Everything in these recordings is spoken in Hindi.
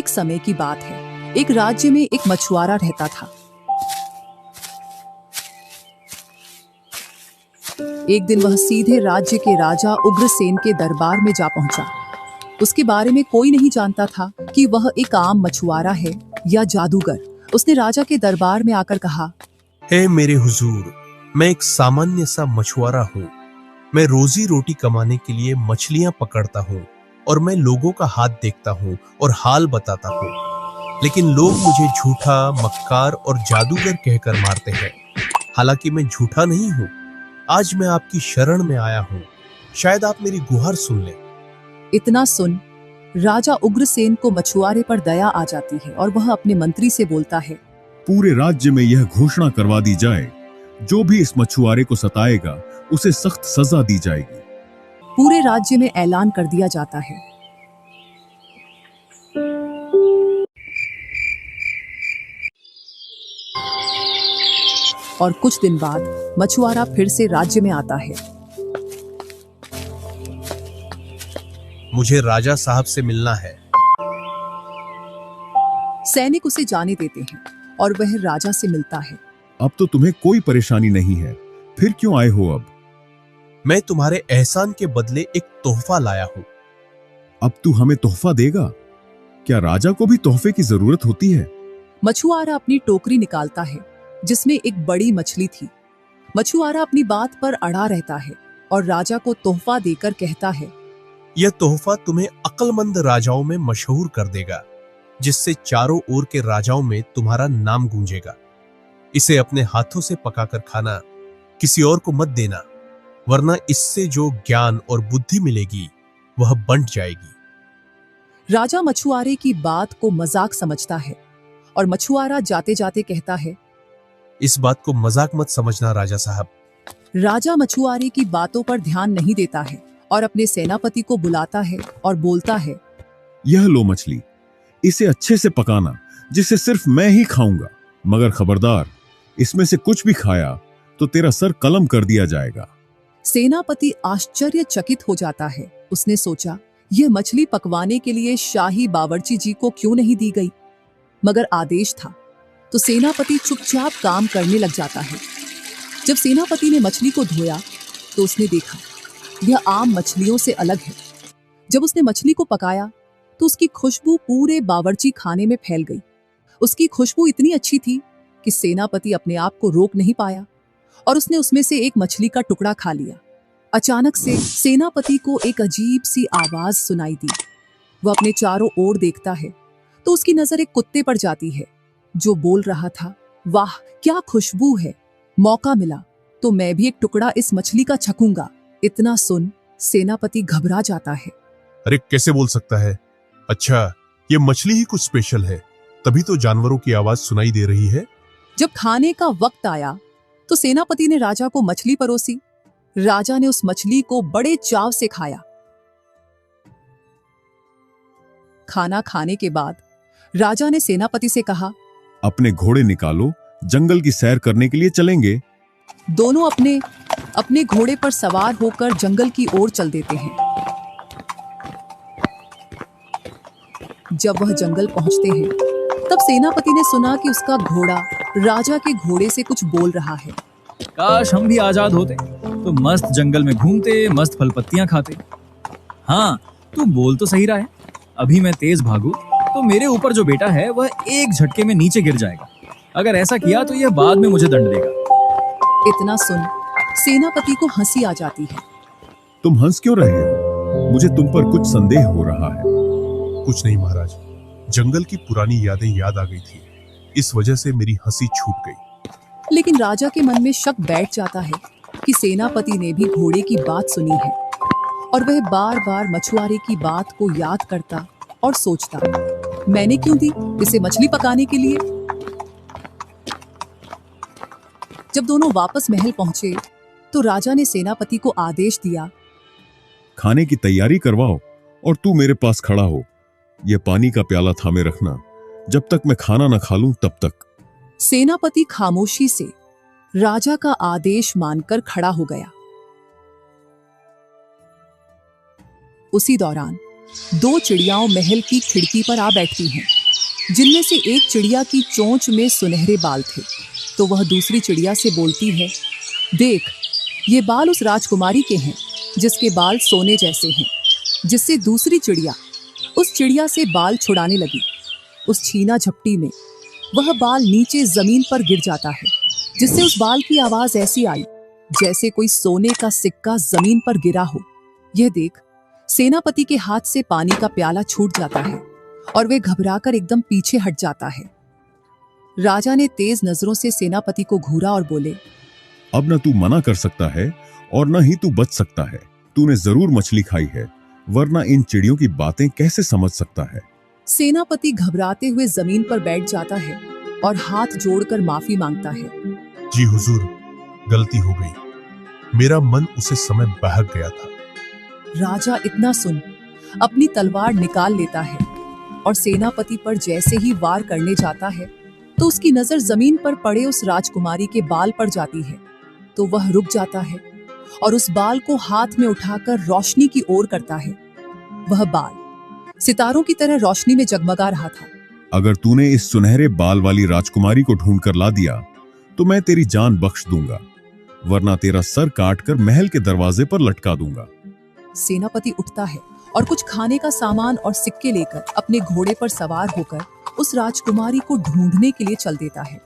एक समय की बात है। एक राज्य में एक मछुआरा रहता था। एक दिन वह सीधे राज्य के राजा उग्रसेन के दरबार में जा पहुंचा। उसके बारे में कोई नहीं जानता था कि वह एक आम मछुआरा है या जादूगर। उसने राजा के दरबार में आकर कहा, हे मेरे हुजूर, मैं एक सामान्य सा मछुआरा हूँ। मैं रोजी रोटी कमाने के लिए मछलियां पकड़ता हूँ और मैं लोगों का हाथ देखता हूँ और हाल बताता हूँ। लेकिन लोग मुझे झूठा, मक्कार और जादूगर कहकर मारते हैं। हालांकि मैं झूठा नहीं हूँ। आज मैं आपकी शरण में आया हूँ। शायद आप मेरी गुहार सुन लें। इतना सुन राजा उग्रसेन को मछुआरे पर दया आ जाती है और वह अपने मंत्री से बोलता है, पूरे राज्य में यह घोषणा करवा दी जाए, जो भी इस मछुआरे को सताएगा उसे सख्त सजा दी जाएगी। पूरे राज्य में ऐलान कर दिया जाता है। और कुछ दिन बाद मछुआरा फिर से राज्य में आता है। मुझे राजा साहब से मिलना है। सैनिक उसे जाने देते हैं और वह राजा से मिलता है। अब तो तुम्हें कोई परेशानी नहीं है, फिर क्यों आए हो अब? मैं तुम्हारे एहसान के बदले एक तोहफा लाया हूँ। अब तू हमें तोहफा देगा? क्या राजा को भी तोहफे की जरूरत होती है? मछुआरा अपनी टोकरी निकालता है जिसमें एक बड़ी मछली थी। मछुआरा अपनी बात पर अड़ा रहता है और राजा को तोहफा देकर कहता है, यह तोहफा तुम्हें अक्लमंद राजाओं में मशहूर कर देगा, जिससे चारों ओर के राजाओं में तुम्हारा नाम गूंजेगा। इसे अपने हाथों से पकाकर खाना, किसी और को मत देना, वरना इससे जो ज्ञान और बुद्धि मिलेगी वह बंट जाएगी। राजा मछुआरे की बात को मजाक समझता है और मछुआरा जाते जाते कहता है, इस बात को मजाक मत समझना राजा साहब। राजा मछुआरे की बातों पर ध्यान नहीं देता है और अपने सेनापति को बुलाता है और बोलता है, यह लो मछली, इसे अच्छे से पकाना, जिसे सिर्फ मैं ही खाऊंगा। मगर खबरदार, इसमें से कुछ भी खाया तो तेरा सर कलम कर दिया जाएगा। सेनापति आश्चर्यचकित हो जाता है। उसने सोचा, यह मछली पकवाने के लिए शाही बावर्ची जी को क्यों नहीं दी गई? मगर आदेश था तो सेनापति चुपचाप काम करने लग जाता है। जब सेनापति ने मछली को धोया तो उसने देखा यह आम मछलियों से अलग है। जब उसने मछली को पकाया तो उसकी खुशबू पूरे बावर्ची खाने में फैल गई। उसकी खुशबू इतनी अच्छी थी कि सेनापति अपने आप को रोक नहीं पाया और उसने उसमें से एक मछली का टुकड़ा खा लिया। अचानक से सेनापति को एक अजीब सी आवाज सुनाई दी। वह अपने चारों ओर देखता है तो उसकी नजर एक कुत्ते पर जाती है जो बोल रहा था, वाह क्या खुशबू है, मौका मिला तो मैं भी एक टुकड़ा इस मछली का छकूंगा। इतना सुन सेनापति घबरा जाता है। अरे कैसे बोल सकता है? अच्छा, ये मछली ही कुछ स्पेशल है, तभी तो जानवरों की आवाज सुनाई दे रही है। जब खाने का वक्त आया तो सेनापति ने राजा को मछली परोसी। राजा ने उस मछली को बड़े चाव से खाया। खाना खाने के बाद राजा ने सेनापति से कहा, अपने घोड़े निकालो, जंगल की सैर करने के लिए चलेंगे। दोनों अपने अपने घोड़े पर सवार होकर जंगल की ओर चल देते हैं। जब वह जंगल पहुंचते हैं तब सेनापति ने सुना कि उसका घोड़ा राजा के घोड़े से कुछ बोल रहा है। काश हम भी आजाद होते तो मस्त जंगल में घूमते, मस्त फल पत्तियां खाते। हाँ, तू बोल तो सही रहा है। अभी मैं तेज भागू तो मेरे ऊपर जो बेटा है वह एक झटके में नीचे गिर जाएगा। अगर ऐसा किया तो यह बाद में मुझे दंड देगा। इतना सुन सेनापति को हंसी आ जाती है। तुम हंस क्यों रहे हो? मुझे तुम पर कुछ संदेह हो रहा है। कुछ नहीं महाराज, जंगल की पुरानी यादें याद आ गई थी, इस वजह से मेरी हंसी छूट गई। लेकिन राजा के मन में शक बैठ जाता है कि सेनापति ने भी घोड़े की बात सुनी है और वह बार बार मछुआरे की बात को याद करता और सोचता, मैंने क्यों दी इसे मछली पकाने के लिए? जब दोनों वापस महल पहुंचे तो राजा ने सेनापति को आदेश दिया, खाने की तैयारी करवाओ और तू मेरे पास खड़ा हो। यह पानी का प्याला थामे रखना, जब तक मैं खाना न खा लूं तब तक। सेनापति खामोशी से राजा का आदेश मानकर खड़ा हो गया। उसी दौरान दो चिड़ियाओं महल की खिड़की पर आ बैठती हैं। जिनमें से एक चिड़िया की चोंच में सुनहरे बाल थे। तो वह दूसरी चिड़िया से बोलती है, देख, ये बाल उस राजकुमारी के हैं जिसके बाल सोने जैसे हैं। जिससे दूसरी चिड़िया उस चिड़िया से बाल छुड़ाने लगी। उस छीना झपटी में वह बाल नीचे जमीन पर गिर जाता है, जिससे उस बाल की आवाज ऐसी आई जैसे कोई सोने का सिक्का जमीन पर गिरा हो। यह देख सेनापति के हाथ से पानी का प्याला छूट जाता है और वे घबराकर एकदम पीछे हट जाता है। राजा ने तेज नजरों से सेनापति को घूरा और बोले, अब न तू मना कर सकता है और न ही तू बच सकता है। तूने जरूर मछली खाई है, वरना इन चिड़ियों की बातें कैसे समझ सकता है। सेनापति घबराते हुए जमीन पर बैठ जाता है और हाथ जोड़कर माफी मांगता है। जी हुजूर, गलती हो गई। मेरा मन उसे समय बहक गया था। राजा इतना सुन अपनी तलवार निकाल लेता है और सेनापति पर जैसे ही वार करने जाता है तो उसकी नजर जमीन पर पड़े उस राजकुमारी के बाल पर जाती है। तो वह रुक जाता है और उस बाल को हाथ में उठाकर रोशनी की ओर करता है। वह बाल सितारों की तरह रोशनी में जगमगा रहा था। अगर तूने इस सुनहरे बाल वाली राजकुमारी को ढूंढ कर ला दिया तो मैं तेरी जान बख्श दूंगा, वरना तेरा सर काटकर महल के दरवाजे पर लटका दूंगा। सेनापति उठता है और कुछ खाने का सामान और सिक्के लेकर अपने घोड़े पर सवार होकर उस राजकुमारी को ढूंढने के लिए चल देता है।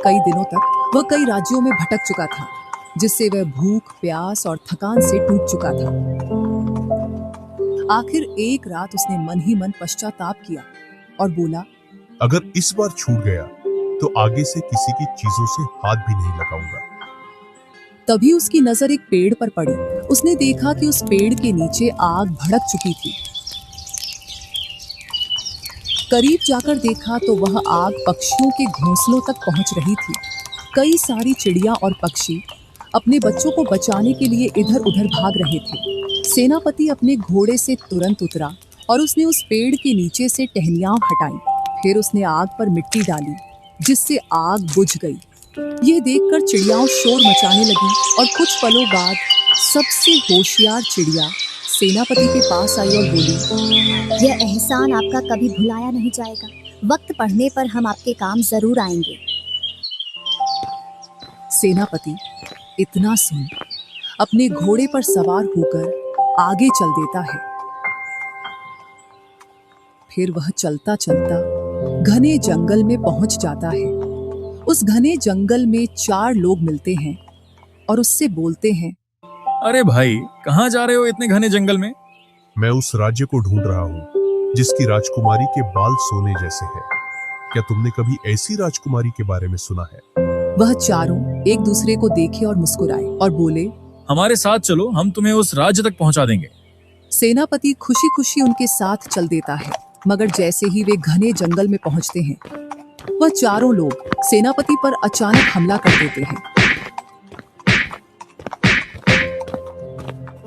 कई दिनों तक वह कई राज्यों में भटक चुका था, जिससे वह भूख, प्यास और थकान से टूट चुका था। आखिर एक रात उसने मन ही मन पश्चाताप किया और बोला, अगर इस बार छूट गया तो आगे से किसी की चीजों से हाथ भी नहीं लगाऊंगा। तभी उसकी नजर एक पेड़ पर पड़ी। उसने देखा कि उस पेड़ के नीचे आग भड़क चुकी थी। करीब जाकर देखा तो वह आग पक्षियों के घोंसलों तक पहुंच रही थी। कई सारी चिड़िया और पक्षी अपने बच्चों को बचाने के लिए इधर उधर भाग रहे थे। सेनापति अपने घोड़े से तुरंत उतरा और उसने उस पेड़ के नीचे से टहनियां हटाई। फिर उसने आग पर मिट्टी डाली, जिससे आग बुझ गई। ये देखकर चिड़ियाओं शोर मचाने लगी और कुछ पलों बाद सबसे होशियार चिड़िया सेनापति के पास आई और बोली, यह एहसान आपका कभी भुलाया नहीं जाएगा। वक्त पड़ने पर हम आपके काम जरूर आएंगे। सेनापति इतना सुन अपने घोड़े पर सवार होकर आगे चल देता है। फिर वह चलता चलता घने जंगल में पहुंच जाता है। उस घने जंगल में 4 लोग मिलते हैं और उससे बोलते हैं, अरे भाई, कहाँ जा रहे हो इतने घने जंगल में? मैं उस राज्य को ढूंढ रहा हूँ जिसकी राजकुमारी के बाल सोने जैसे हैं। क्या तुमने कभी ऐसी राजकुमारी के बारे में सुना है? वह चारों एक दूसरे को देखे और मुस्कुराए और बोले, हमारे साथ चलो, हम तुम्हें उस राज्य तक पहुंचा देंगे। सेनापति खुशी खुशी उनके साथ चल देता है। मगर जैसे ही वे घने जंगल में पहुंचते हैं, वह चारों लोग सेनापति पर अचानक हमला कर देते हैं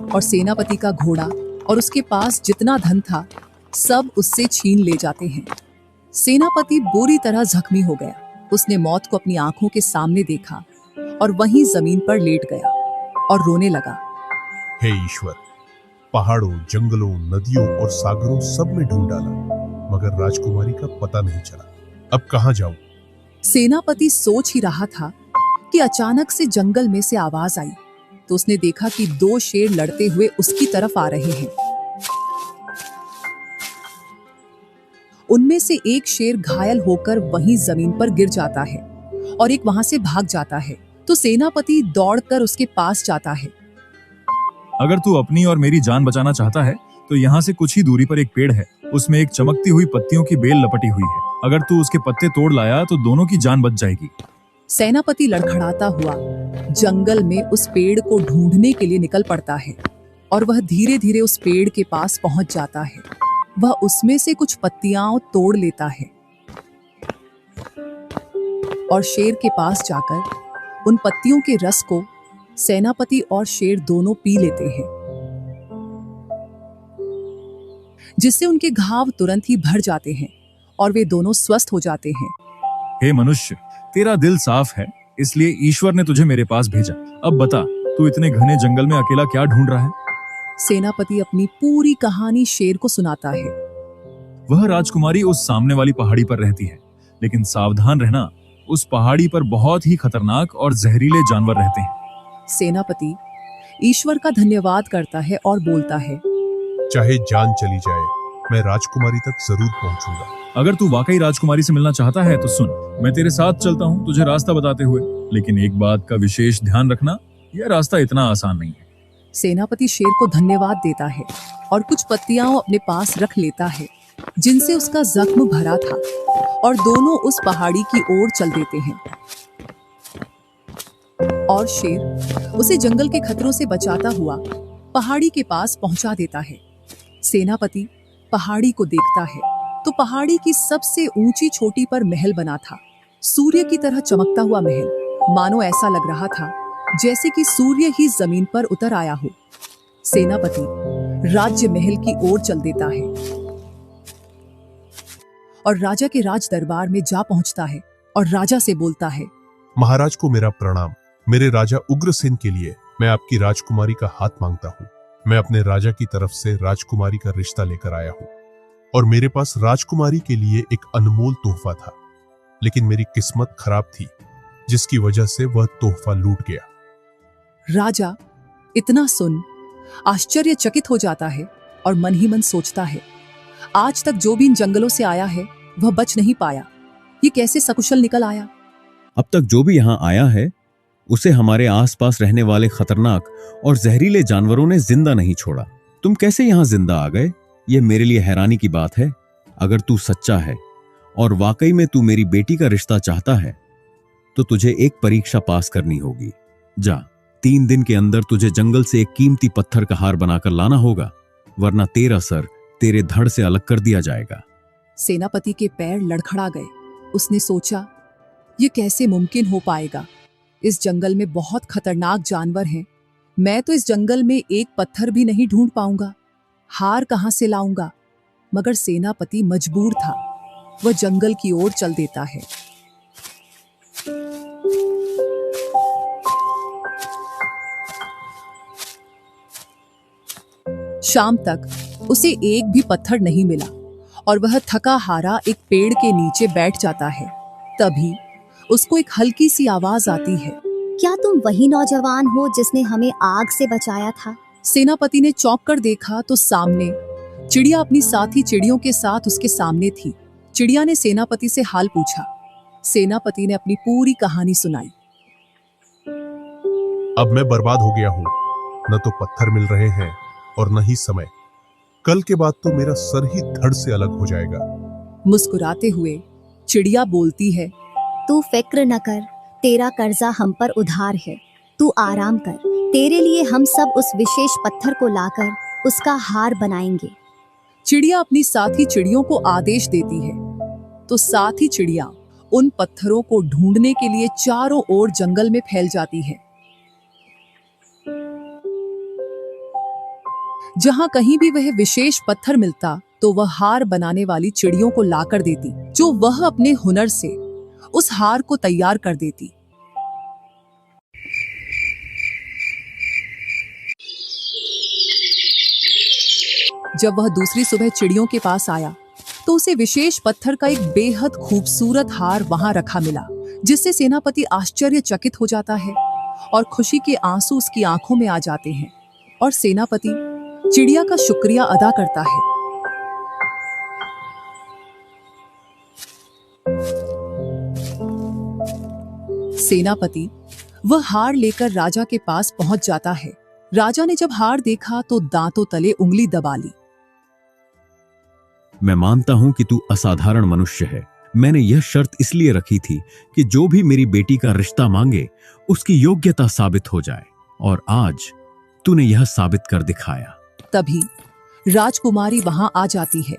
और सेनापति का घोड़ा और उसके पास जितना धन था सब उससे छीन ले जाते हैं। सेनापति बुरी तरह जख्मी हो गया। उसने मौत को अपनी आंखों के सामने देखा और वहीं जमीन पर लेट गया और रोने लगा। हे ईश्वर, पहाड़ों, जंगलों, नदियों और सागरों सब में ढूंढ डाला, मगर राजकुमारी का पता नहीं चला। अब कहाँ जाऊं? सेनापति सोच ही रहा था कि अचानक से जंगल में से आवाज आई। तो उसने देखा कि 2 शेर लड़ते हुए उसकी तरफ आ रहे हैं। उनमें से एक शेर घायल होकर वहीं जमीन पर गिर जाता है और एक वहां से भाग जाता है। तो सेनापति दौड़कर उसके पास जाता है। अगर तू अपनी और मेरी जान बचाना चाहता है तो यहाँ से कुछ ही दूरी पर एक पेड़ है। उसमें एक चमकती हुई पत्तियों की बेल लपटी हुई है। अगर तू उसके पत्ते तोड़ लाया तो दोनों की जान बच जाएगी। सेनापति लड़खड़ाता हुआ जंगल में उस पेड़ को ढूंढने के लिए निकल पड़ता है और वह धीरे धीरे उस पेड़ के पास पहुंच जाता है। वह उसमें से कुछ पत्तियां तोड़ लेता है और शेर के पास जाकर उन पत्तियों के रस को सेनापति और शेर दोनों पी लेते हैं, जिससे उनके घाव तुरंत ही भर जाते हैं और वे दोनों स्वस्थ हो जाते हैं। हे मनुष्य, तेरा दिल साफ है, इसलिए ईश्वर ने तुझे मेरे पास भेजा। अब बता, तू इतने घने जंगल में अकेला क्या ढूंढ रहा है? सेनापति अपनी पूरी कहानी शेर को सुनाता है। वह राजकुमारी उस सामने वाली पहाड़ी पर रहती है, लेकिन सावधान रहना, उस पहाड़ी पर बहुत ही खतरनाक और जहरीले जानवर रहते हैं। सेनापति ईश्वर का धन्यवाद करता है और बोलता है, चाहे जान चली जाए, मैं राजकुमारी तक जरूर पहुंचूंगा। अगर तू वाकई राजकुमारी से मिलना चाहता है तो सुन, मैं तेरे साथ चलता हूँ तुझे रास्ता बताते हुए, लेकिन एक बात का विशेष ध्यान रखना, यह रास्ता इतना आसान नहीं है। सेनापति शेर को धन्यवाद देता है और कुछ पत्तियां अपने पास रख लेता है जिनसे उसका जख्म भरा था, और दोनों उस पहाड़ी की ओर चल देते हैं। और शेर उसे जंगल के खतरों से बचाता हुआ पहाड़ी के पास पहुंचा देता है। सेनापति पहाड़ी को देखता है तो पहाड़ी की सबसे ऊंची चोटी पर महल बना था, सूर्य की तरह चमकता हुआ महल। मानो ऐसा लग रहा था जैसे कि सूर्य ही जमीन पर उतर आया हो। सेनापति राज्य महल की ओर चल देता है और राजा के राज दरबार में जा पहुंचता है और राजा से बोलता है, महाराज को मेरा प्रणाम। मेरे राजा उग्रसेन के लिए मैं आपकी राजकुमारी का हाथ मांगता हूँ। मैं अपने राजा की तरफ से राजकुमारी का रिश्ता लेकर आया हूँ और मेरे पास राजकुमारी के लिए एक अनमोल तोहफा था, लेकिन मेरी किस्मत खराब थी जिसकी वजह से वह तोहफा लूट गया। राजा इतना सुन आश्चर्यचकित हो जाता है और मन ही मन सोचता है, आज तक जो भी इन जंगलों से आया है वह बच नहीं पाया, ये कैसे सकुशल निकल आया। अब तक जो भी यहाँ आया है उसे हमारे आसपास रहने वाले खतरनाक और जहरीले जानवरों ने जिंदा नहीं छोड़ा। तुम कैसे यहाँ जिंदा आ गए, ये मेरे लिए हैरानी की बात है। अगर तू सच्चा है और वाकई में तू मेरी बेटी का रिश्ता चाहता है तो तुझे एक परीक्षा पास करनी होगी। जा, 3 दिन के अंदर तुझे जंगल से एक कीमती पत्थर का हार बनाकर लाना होगा, वरना तेरा सर तेरे धड़ से अलग कर दिया जाएगा। सेनापति के पैर लड़खड़ा गए। उसने सोचा, ये कैसे मुमकिन हो पाएगा, इस जंगल में बहुत खतरनाक जानवर हैं, मैं तो इस जंगल में एक पत्थर भी नहीं ढूंढ पाऊंगा, हार कहां से लाऊंगा। मगर सेनापति मजबूर था, वह जंगल की ओर चल देता है। शाम तक उसे एक भी पत्थर नहीं मिला और वह थका हारा एक पेड़ के नीचे बैठ जाता है। तभी उसको एक हल्की सी आवाज आती है, क्या तुम वही नौजवान हो जिसने हमें आग से बचाया था? सेनापति ने चौंक कर देखा तो सामने चिड़िया अपनी साथी चिड़ियों के साथ उसके सामने थी। चिड़िया ने सेनापति से हाल पूछा। सेनापति ने अपनी पूरी कहानी सुनाई। अब मैं बर्बाद हो गया हूँ, न तो पत्थर मिल रहे हैं और न ही समय। कल के बाद तो मेरा सर ही धड़ से अलग हो जाएगा। मुस्कुराते हुए चिड़िया बोलती है, तू फिक्र न कर, तेरा कर्जा हम पर उधार है, तू आराम कर, तेरे लिए हम सब उस विशेष पत्थर को लाकर उसका हार बनाएंगे। चिड़िया अपनी साथी चिड़ियों को आदेश देती है तो साथी चिड़िया उन पत्थरों को ढूंढने के लिए चारों ओर जंगल में फैल जाती है। जहां कहीं भी वह विशेष पत्थर मिलता तो वह हार बनाने वाली चिड़ियों को लाकर देती, जो वह अपने हुनर से उस हार को तैयार कर देती। जब वह दूसरी सुबह चिड़ियों के पास आया तो उसे विशेष पत्थर का एक बेहद खूबसूरत हार वहां रखा मिला, जिससे सेनापति आश्चर्यचकित हो जाता है और खुशी के आंसू उसकी आंखों में आ जाते हैं और सेनापति चिड़िया का शुक्रिया अदा करता है। सेनापति वह हार लेकर राजा के पास पहुंच जाता है। राजा ने जब हार देखा तो दांतों तले उंगली दबा ली। मैं मानता हूं कि तू असाधारण मनुष्य है। मैंने यह शर्त इसलिए रखी थी कि जो भी मेरी बेटी का रिश्ता मांगे उसकी योग्यता साबित हो जाए, और आज तूने यह साबित कर दिखाया। तभी राजकुमारी वहां आ जाती है।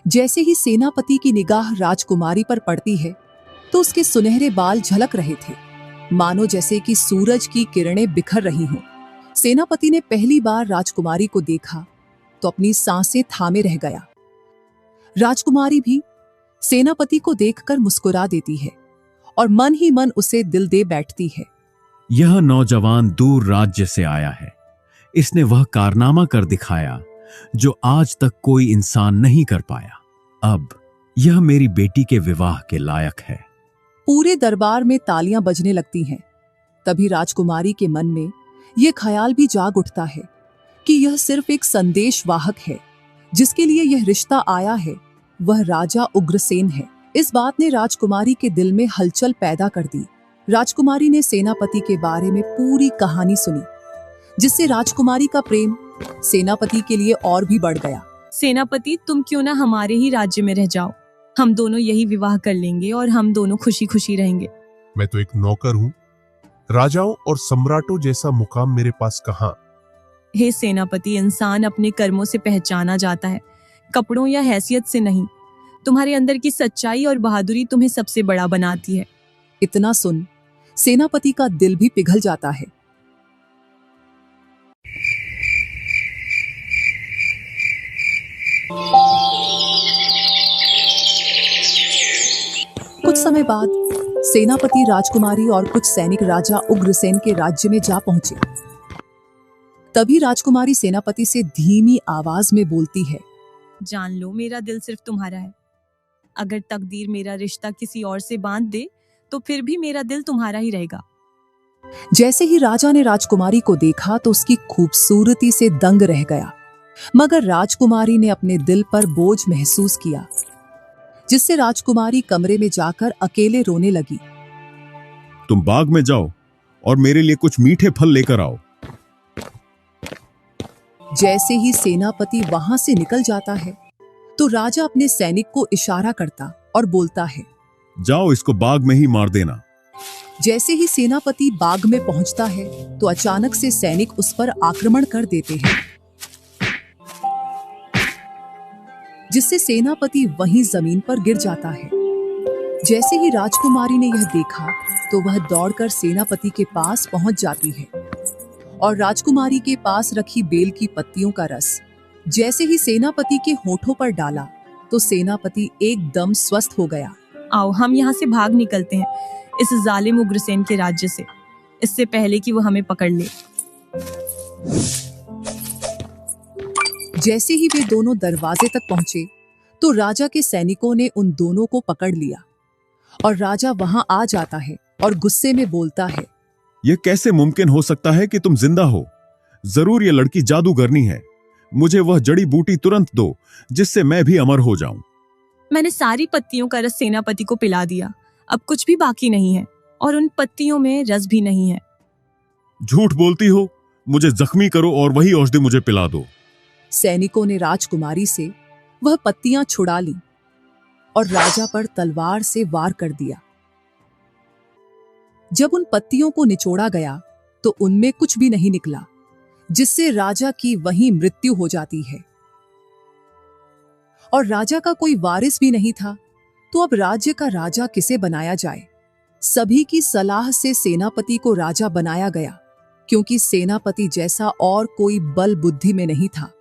जैसे ही सेनापति की निगाह राजकुमारी पर पड़ती है तो उसके सुनहरे बाल झलक रहे थे, मानो जैसे कि सूरज की किरणें बिखर रही हों। सेनापति ने पहली बार राजकुमारी को देखा तो अपनी सांसें थामे रह गया। राजकुमारी भी सेनापति को देखकर मुस्कुरा देती है और मन ही मन उसे दिल दे बैठती है। यह नौजवान दूर राज्य से आया है। इसने वह कारनामा कर दिखाया जो आज तक कोई इंसान नहीं कर पाया। अब यह मेरी बेटी के विवाह के लायक है। पूरे दरबार में तालियां बजने लगती हैं। तभी राजकुमारी के मन में यह ख्याल भी जाग उठता है कि यह सिर्फ एक संदेशवाहक है। जिसके लिए यह रिश्ता आया है वह राजा उग्रसेन है। इस बात ने राजकुमारी के दिल में हलचल पैदा कर दी। राजकुमारी ने सेनापति के बारे में पूरी कहानी सुनी, जिससे राजकुमारी का प्रेम सेनापति के लिए और भी बढ़ गया। सेनापति, तुम क्यों ना हमारे ही राज्य में रह जाओ। हम दोनों यही विवाह कर लेंगे और हम दोनों खुशी खुशी रहेंगे। मैं तो एक नौकर हूँ। राजाओं और सम्राटों जैसा मुकाम मेरे पास कहाँ। हे सेनापति, इंसान अपने कर्मों से पहचाना जाता है, कपड़ों या हैसियत से नहीं। तुम्हारे अंदर की सच्चाई और बहादुरी तुम्हें सबसे बड़ा बनाती है। इतना सुन सेनापति का दिल भी पिघल जाता है। कुछ समय बाद सेनापति राजकुमारी और कुछ सैनिक राजा उग्रसेन के राज्य में जा पहुंचे। तभी राजकुमारी सेनापति से धीमी आवाज में बोलती है, जान लो, मेरा दिल सिर्फ तुम्हारा है। अगर तकदीर मेरा रिश्ता किसी और से बांध दे तो फिर भी मेरा दिल तुम्हारा ही रहेगा। जैसे ही राजा ने राजकुमारी को देखा तो उसकी खूबसूरती से दंग रह गया, मगर राजकुमारी ने अपने दिल पर बोझ महसूस किया, जिससे राजकुमारी कमरे में जाकर अकेले रोने लगी। तुम बाग में जाओ और मेरे लिए कुछ मीठे फल लेकर आओ। जैसे ही सेनापति वहां से निकल जाता है तो राजा अपने सैनिक को इशारा करता और बोलता है, जाओ इसको बाग में ही मार देना। जैसे ही सेनापति बाग में पहुंचता है तो अचानक से सैनिक उस पर आक्रमण कर देते हैं, जिससे सेनापति वहीं जमीन पर गिर जाता है। जैसे ही राजकुमारी ने यह देखा तो वह दौड़कर सेनापति के पास पहुंच जाती है और राजकुमारी के पास रखी बेल की पत्तियों का रस जैसे ही सेनापति के होठों पर डाला तो सेनापति एकदम स्वस्थ हो गया। आओ हम यहाँ से भाग निकलते हैं, इस जालिम उग्रसेन के राज्य से, इससे पहले कि वो हमें पकड़ ले। जैसे ही वे दोनों दरवाजे तक पहुंचे तो राजा के सैनिकों ने उन दोनों को पकड़ लिया और राजा वहां आ जाता है और गुस्से में बोलता है, यह कैसे मुमकिन हो सकता है कि तुम जिंदा हो? जरूर यह लड़की जादूगरनी है। मुझे वह जड़ी बूटी तुरंत दो जिससे मैं भी अमर हो जाऊं। मैंने सारी पत्तियों का रस सेनापति को पिला दिया, अब कुछ भी बाकी नहीं है और उन पत्तियों में रस भी नहीं है। झूठ बोलती हो। मुझे जख्मी करो और वही औषधि मुझे पिला दो। सैनिकों ने राजकुमारी से वह पत्तियां छुड़ा ली और राजा पर तलवार से वार कर दिया। जब उन पत्तियों को निचोड़ा गया तो उनमें कुछ भी नहीं निकला, जिससे राजा की वहीं मृत्यु हो जाती है। और राजा का कोई वारिस भी नहीं था, तो अब राज्य का राजा किसे बनाया जाए? सभी की सलाह से सेनापति को राजा बनाया गया, क्योंकि सेनापति जैसा और कोई बल बुद्धि में नहीं था।